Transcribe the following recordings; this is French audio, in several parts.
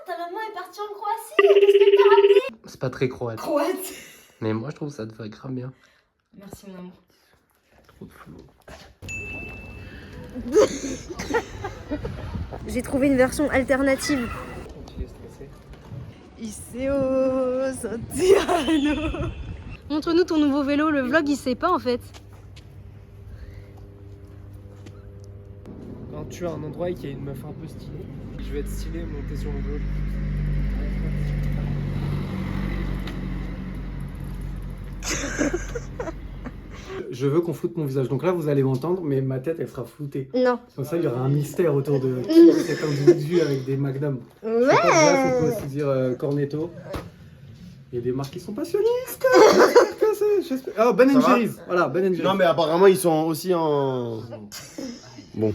Ta maman est partie en Croatie. Qu'est-ce que t'as ramené? C'est pas très croate. Croate. Mais moi je trouve que ça te va grave bien. Merci mon amour. Trop de flou. J'ai trouvé une version alternative. Tu es stressé? Iseo Santiano. Montre-nous ton nouveau vélo, le vlog il sait pas en fait. Quand tu as un endroit et qu'il y a une meuf un peu stylée, je vais être stylé et monter sur mon vélo. Je veux qu'on floute mon visage. Donc là, vous allez m'entendre, mais ma tête, elle sera floutée. Non. Comme ça, il y aura un mystère autour de cet individu avec des magnums. Ouais. Là, on peut aussi dire Cornetto. Il y a des marques qui sont passionnistes. J'espère. Ah, Ben Ça va Jerry's. Voilà, Ben Jerry's. Non mais apparemment ils sont aussi en... Bon.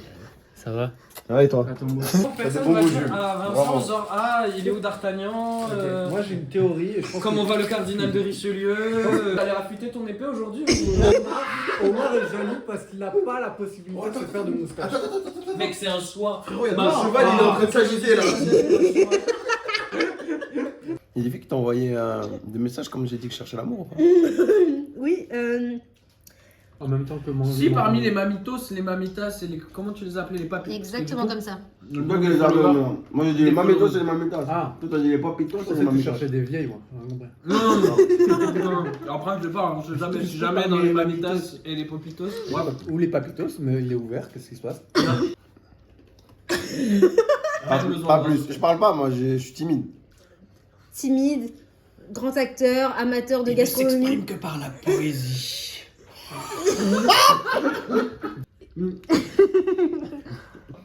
Ça va. Ah et toi? Attends, moi. Personne bon va goût, dire Jules. à Bravo. Vincent, genre, ah, il est où D'Artagnan Moi, j'ai une théorie. Et je pense Comment que va le cardinal de Richelieu T'allais affûter ton épée aujourd'hui Omar est jaloux parce qu'il n'a pas la possibilité de se faire de moustache. Mec, c'est un choix. Frérot, il y a Bah, un cheval, il est en train de s'agiter là. là. Il y a des filles qui t'ont envoyé des messages comme j'ai dit que je cherchais l'amour. Oui, En même temps que mon. Si, parmi les mamitos, les mamitas et les. Comment tu les appelais, les papiers exactement comme ça. Je veux pas que les armes. Moi j'ai dit les mamitos et les mamitas. Ah. Toi t'as dit les papitos Je et pensais les que tu mamitas. cherchais des vieilles, moi. Non, non, non. Après, je sais pas, je sais jamais, je suis jamais dans les mamitas et les popitos. Ouais, ou les papitos, mais il est ouvert, qu'est-ce qui se passe? Pas plus. Je parle pas, moi je suis timide. Timide, grand acteur, amateur de gastronomie. que par la poésie.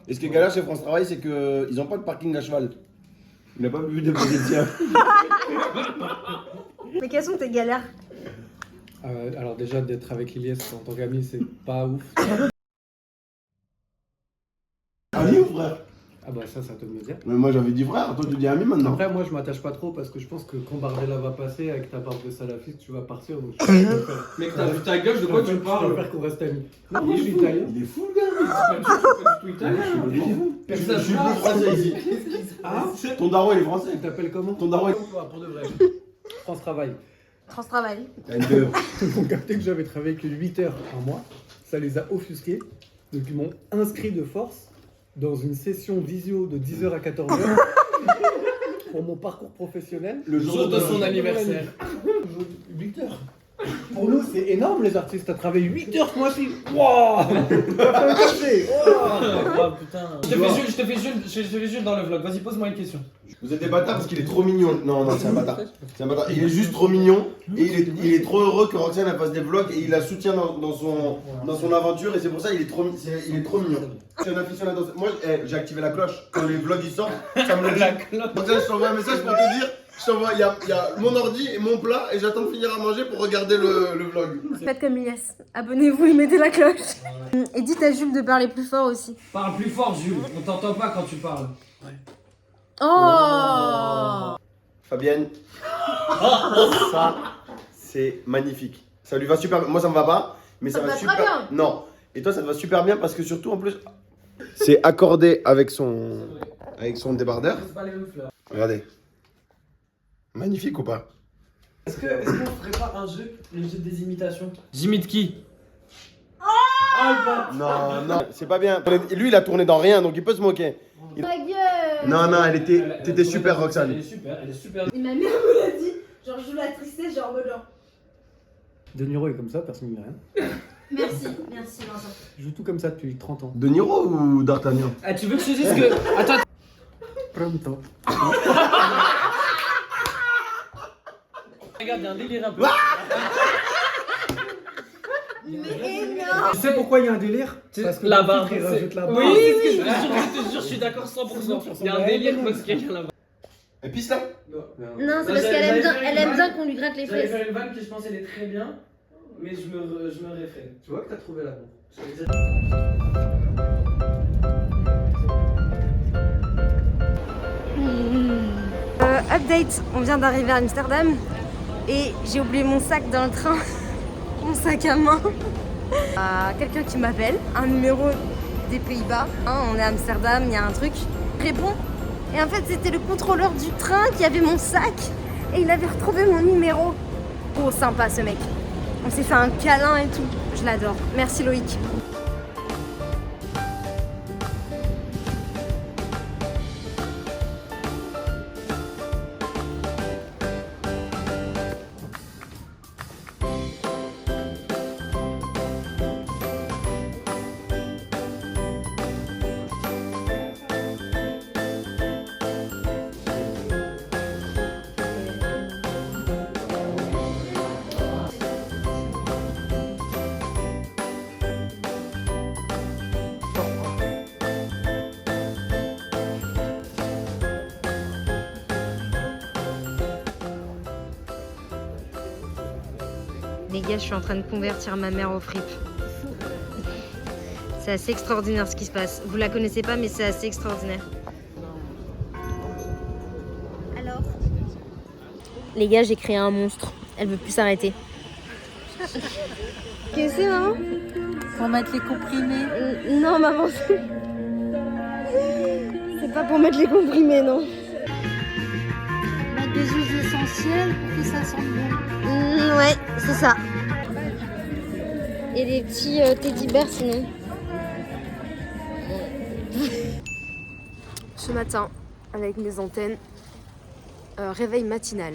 Et ce qui est galère chez France Travail, c'est qu'ils ont pas de parking à cheval. Il n'a pas pu déposer le tien. Mais quelles sont tes galères? Alors déjà, d'être avec Ilyes en tant qu'ami, c'est pas ouf. Ami ou frère? Ah bah ça te me dire. Mais moi j'avais dit frère, toi tu dis ami maintenant. Après, moi, je m'attache pas trop parce que je pense que quand Bardella va passer avec ta barbe de salafiste, tu vas partir. Donc je préfère- Mec, t'as vu ta gueule, de quoi tu Je parles préfère qu'on reste amis. Non, moi, je suis italien. Il est fou le gars. Tu es italien. Je suis plus français ici. Ah, Ton daron il est français. tu t'appelles comment? Ton daron il Pour de vrai. France Travail. France Travail. est... Ils ont capté que j'avais travaillé que 8 heures par mois. Ça les a offusqués. Donc ils m'ont inscrit de force dans une session visio de 10h à 14h pour mon parcours professionnel. Le Jour de son anniversaire. 8 heures. Pour nous, c'est énorme les artistes. T'as travaillé 8 heures ce mois-ci. Waouh. Ah putain. Je te fais Jules dans le vlog. Vas-y, pose-moi une question. Vous êtes des bâtards parce qu'il est trop mignon. Non, c'est un bâtard. C'est un bâtard. Il est juste trop mignon et il est trop heureux que Roxane elle fasse des vlogs et il la soutient dans son aventure et c'est pour ça il est trop mignon. Je suis un aficionado. Moi j'ai activé la cloche. Quand les vlogs ils sortent, ça me le dit. Roxane, je t'envoie un message pour te dire. Il y a mon ordi et mon plat et j'attends de finir à manger pour regarder le vlog. Faites comme Ilyes. Abonnez-vous et mettez la cloche. Et dites à Jules de parler plus fort aussi. Parle plus fort, Jules. On t'entend pas quand tu parles. Oh. Fabienne, ça c'est magnifique. Ça lui va super bien. Moi ça me va pas, mais ça Ça va te va super très bien. Non. Et toi ça te va super bien parce que surtout en plus c'est accordé avec son débardeur. C'est pas les mêmes fleurs. Regardez. Magnifique ou pas? Est-ce qu'on ferait pas un jeu, le jeu des imitations? J'imite qui? Non, c'est pas bien. Lui il a tourné dans rien donc il peut se moquer. Ma gueule. Non, t'étais super Roxane. Elle est super. Et ma mère me l'a dit. Genre, je joue la tristesse, genre en mode genre. De Niro est comme ça, personne ne dit rien. Merci Vincent. Je joue tout comme ça depuis 30 ans. De Niro ou d'Artagnan? Ah, tu veux que je te dise que. Attends. Pronto. Regarde, il y a un délire un peu. Mais non. Tu sais pourquoi il y a un délire? Parce que la le barre. filtre, il rajoute la barre. Oui, c'est ce que je te jure, je suis d'accord 100%. Il y a un délire parce qu'il y a la barre. Et puis ça? Non, c'est parce qu'elle aime bien, elle aime bien qu'on lui gratte les J'allais fesses. faire une vanne que je pensais elle est très bien, mais je me réfrène. Tu vois que t'as trouvé l'amour. Update, on vient d'arriver à Amsterdam et j'ai oublié mon sac dans le train, mon sac à main. Quelqu'un qui m'appelle, un numéro des Pays-Bas. On est à Amsterdam, il y a un truc. Je réponds, Et en fait, c'était le contrôleur du train qui avait mon sac et il avait retrouvé mon numéro. Oh, sympa ce mec. On s'est fait un câlin et tout. Je l'adore. Merci Loïc. Les gars, je suis en train de convertir ma mère au fripe. C'est assez extraordinaire ce qui se passe. Vous la connaissez pas, mais c'est assez extraordinaire. Alors? Les gars, j'ai créé un monstre. Elle veut plus s'arrêter. Qu'est-ce que c'est, maman? Pour mettre les comprimés. Non, maman. C'est pas pour mettre les comprimés, non. Mettre des huiles essentielles pour que ça sente bon. Ouais, c'est ça. Et des petits teddy bears sinon. Ce matin, avec mes antennes, réveil matinal.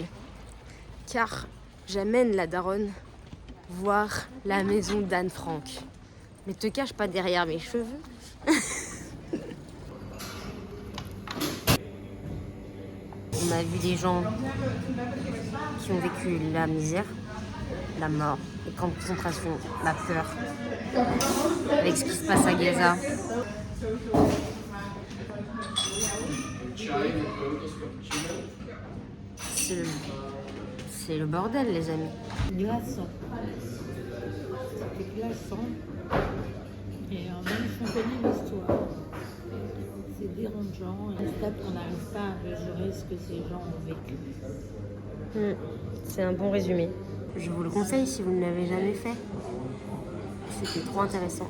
Car j'amène la daronne voir la maison d'Anne Frank. Mais te cache pas derrière mes cheveux. On a vu des gens qui ont vécu la misère, la mort, les camps de concentration, la peur, avec ce qui se passe à Gaza. C'est le bordel, les amis. Glaçant. C'était glaçant. Et même si on connaît l'histoire, c'est dérangeant. Et on n'arrive pas à mesurer ce que ces gens ont vécu. C'est un bon résumé. Je vous le conseille si vous ne l'avez jamais fait. C'était trop intéressant.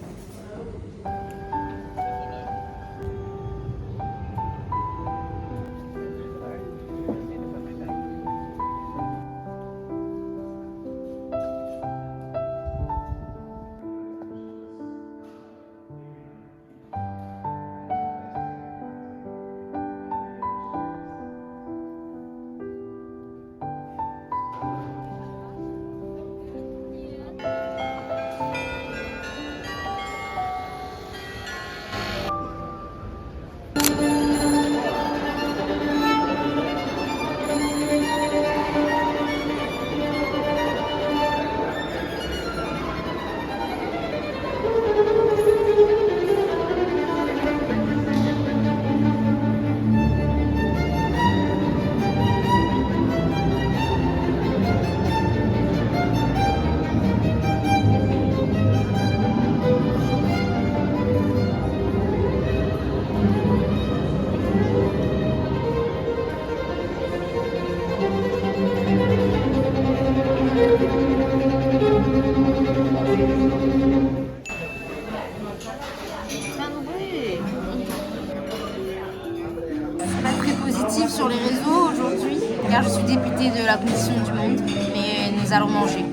Sur les réseaux aujourd'hui, car je suis députée de la Commission du Monde, mais nous allons manger.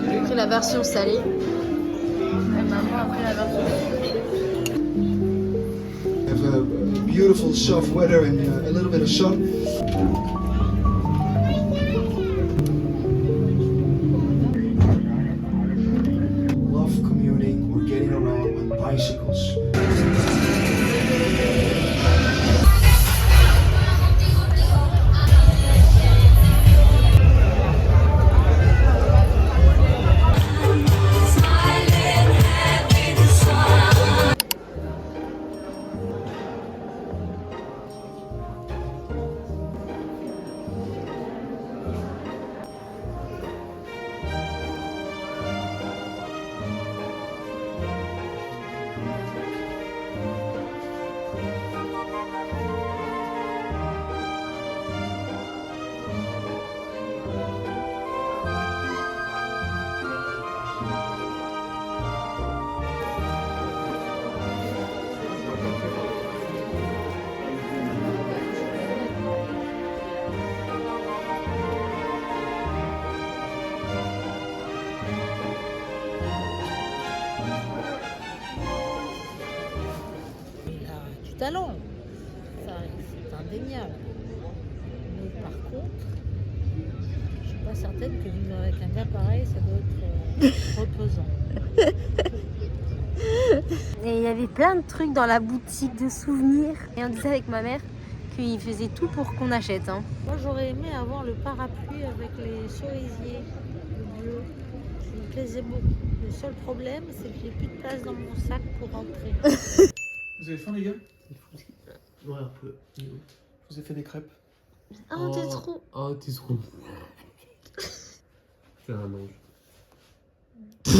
J'ai pris la version salée. Et maman a pris la version sucrée. We have a beautiful soft weather and a little bit of sun. Love commuting or getting around on bicycles. du talent. Ça, c'est indéniable. Mais par contre, je suis pas certaine que vivre avec un gars pareil, ça doit être reposant. Et il y avait plein de trucs dans la boutique de souvenirs. Et on disait avec ma mère qu'il faisait tout pour qu'on achète. Hein. Moi, j'aurais aimé avoir le parapluie avec les cerisiers, le bleu, qui me plaisait beaucoup. Le seul problème, c'est que j'ai plus de place dans mon sac pour rentrer. Vous avez faim, les gars? Ouais, un peu. Je vous ai fait des crêpes. Oh, t'es trop... Oh, t'es trop. T'es un ange. Je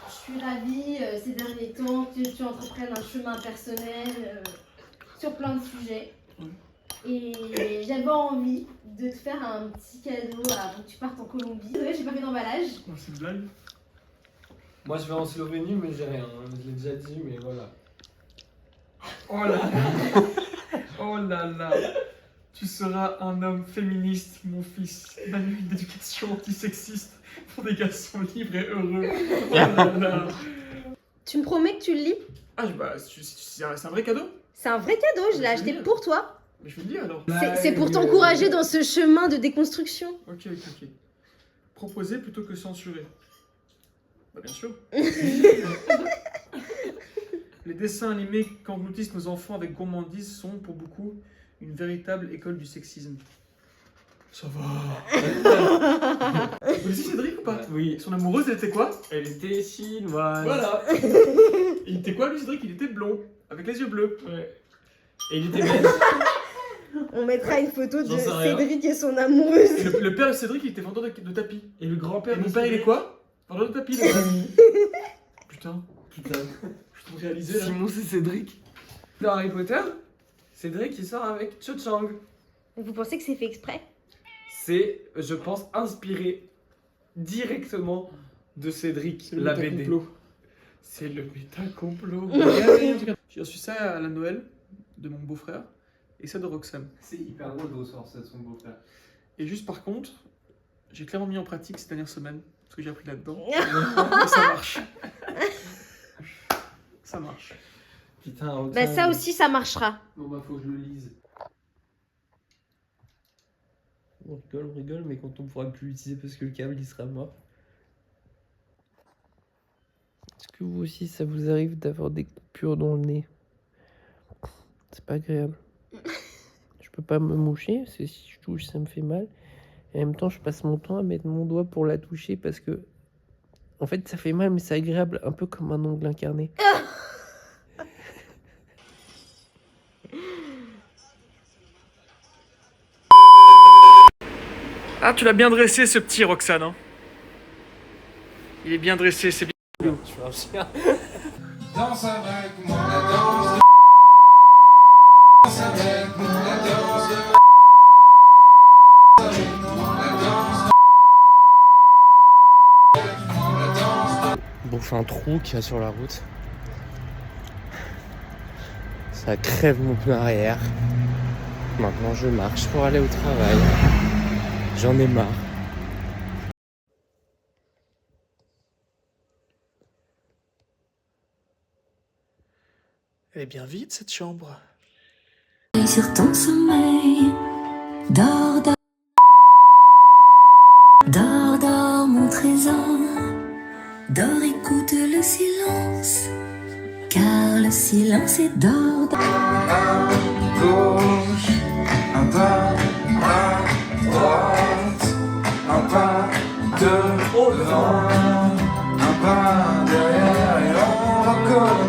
suis ravie ces derniers temps que tu entreprennes un chemin personnel sur plein de sujets. Et j'avais envie de te faire un petit cadeau avant que tu partes en Colombie. Ouais, j'ai pas fait d'emballage. Oh, c'est une blague. Moi, je vais en Slovénie, mais j'ai rien. Hein. Je l'ai déjà dit, mais voilà. Oh là là. Oh là là. Tu seras un homme féministe, mon fils. Manuel d'éducation antisexiste pour des garçons libres et heureux. Oh là là. Tu me promets que tu le lis? Ah, bah, c'est un vrai cadeau? C'est un vrai cadeau, je l'ai acheté pour toi. Mais je vais le lire alors. C'est pour t'encourager dans ce chemin de déconstruction. Ok. Proposer plutôt que censurer. Bah, bien sûr. Les dessins animés qu'engloutissent nos enfants avec gourmandise sont, pour beaucoup, une véritable école du sexisme. Ça va. Vous connaissez Cédric ou pas? Oui. Son amoureuse, elle était quoi? Elle était chinoise. Voilà. Il était quoi, lui, Cédric? Il était blond, avec les yeux bleus. Ouais. Et il était belge. On mettra une photo de J'en sais rien. Cédric et son amoureuse. Et le père de Cédric, il était vendeur de tapis. Et le grand-père Et mon de père, il est Cédric. quoi? Vendeur de tapis, là. Putain, Putain. je suis réalisé là. Simon, c'est Cédric. Dans Harry Potter, Cédric, il sort avec Cho Chang. Vous pensez que c'est fait exprès? C'est, je pense, inspiré directement de Cédric, la BD. Méta-complot. C'est le méta-complot. J'ai reçu ça à la Noël de mon beau-frère et ça de Roxane. C'est hyper drôle de recevoir ça de son beau-frère. Et juste par contre, j'ai clairement mis en pratique ces dernières semaines ce que j'ai appris là-dedans. Et ça marche. Ça marche. Putain, Roxane. Bah ça aussi ça marchera. Bon bah faut que je le lise. On rigole, mais quand on pourra plus l'utiliser parce que le câble il sera mort. Est-ce que vous aussi ça vous arrive d'avoir des coupures dans le nez? C'est pas agréable. Je peux pas me moucher parce que si je touche ça me fait mal. Et en même temps je passe mon temps à mettre mon doigt pour la toucher parce que en fait ça fait mal mais c'est agréable, un peu comme un ongle incarné. Ah, tu l'as bien dressé ce petit Roxane. Hein. Il est bien dressé, c'est bien. Je suis un chien. Danse avec moi, la danse. Danse avec moi, la danse. Avec moi, la danse. Bouffe un trou qu'il y a sur la route. Ça crève mon pneu arrière. Maintenant je marche pour aller au travail. J'en ai marre. Elle est bien vide cette chambre. Sur ton sommeil, dors, dors, dors, dors mon trésor, dors, écoute le silence, car le silence est dors, dors. À gauche, un pas à droite, un pas devant, un pas derrière et on recommence.